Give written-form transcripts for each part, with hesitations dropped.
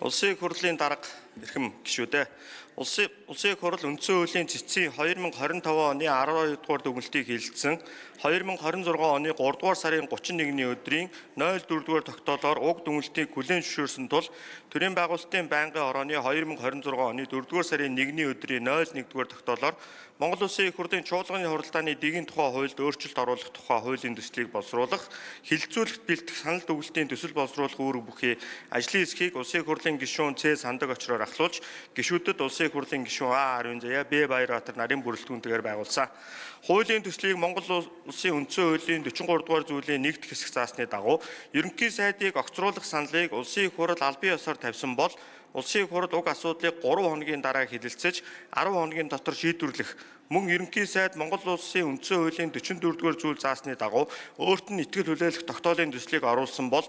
Улсын их хурлын дарга эрхэм гишүүдээ Улсын их хурл үндсэн хуулийн цэцгийн 2025 оны 12 дугаар дүгнэлтийг хэлэлцсэн 2026 оны 3 дугаар сарын 31-ний өдрийн 04 дугаар тогтоолоор уг дүгнэлтийг хүлээн зөвшөөрсөн тул төрийн байгуулалтын байнгын орооны 2026 оны 4 дугаар сарын 1-ний өдрийн 01 дугаар тогтоолоор Монгол Улсын их хурлын чуулганы хуралдааны дэгийн тухай хуульд өөрчлөлт оруулах тухай хуулийн төслийг боловсруулах, хилцүүлэгт бэлтгэх санал дүгнэлтийн төсөл боловсруулах үүрэг бүхий ажлын хэсгийг Улсын их хурлын гишүүн Ц. Сандаг очроор ахлуулж, гишүүдэд Улсын их хурлын гишүүн А. Арвин Заяа, Б. Баярбаатар нарын бүрэлдэхүүнтэйгээр байгуулсан. Хуулийн төслийг Монгол Улсын үндсэн хуулийн 43 дугаар зүйлийн 1-р хэсэг заасны дагуу ерөнхий сайдыг огцруулах саналыг Улсын их хурл албан ёсоор тавьсан бол Улсын их хурл уг асуудлыг 3 хоногийн дараа хэлэлцэж 10 хоногийн дотор шийдвэрлэх мөн ерөнхий сайд Монгол Улсын үндсэн хуулийн 44 дугаар зүйл заасны дагуу өөрт нь итгэл хүлээлгэх тогтоолын төслийг оруулсан бол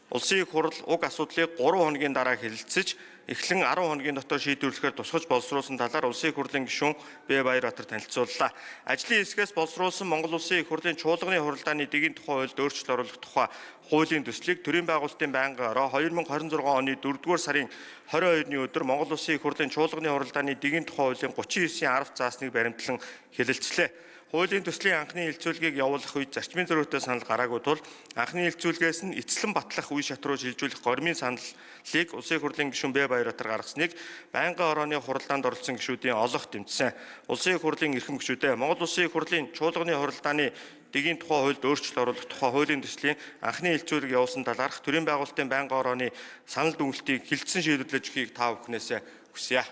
Улсын их хурл уг асуудлыг 3 хоногийн дараа хэлэлцэж эхлэн 10 хоногийн дотор шийдвэрлэхээр тусгаж боловсруулсан талаар Улсын их хурлын гишүүн Б. Баярбаатар танилцууллаа. Ажлын хэсгээс боловсруулсан Монгол Улсын их хурлын чуулганы хуралдааны дэгийн тухай хуульд өөрчлөлт оруулах тухай хуулийн төслийг төрийн байгуулалтын байнгын ороо 2026 оны 4 дугаар сарын 22-ны өдөр Монгол Улсын их хурлын чуулганы хуралдааны дэгийн тухай хуулийн 39-ийн 10 заасныг баримтлан хэлэлцлээ. Хуулийн төслийн анхны хэлэлцүүлгийг явуулах үед зарчмын зориутой санал гараагүй тул анхны хэлэлцүүлгээс нь эцэслэн батлах үе шат руу шилжүүлэх гормын саналыг Улсын их хурлын гишүүн Б. Баярбаатар гаргасныг байнгын орооны хуралдаанд оролцсон гишүүдийн олонх тэмцсэн. Улсын их хурлын эрхэм гишүүдээ Монгол Улсын их хурлын чуулганы хуралдааны дэгийн тухай хуульд өөрчлөлт оруулах тухай хуулийн төслийн анхны хэлэлцүүлэг явуулсан талаарх төрийн байгуулалтын байнгын орооны санал дүгнэлтийг хилцэн шийдвэрлэж өгөхийг та бүхнээс хүсье.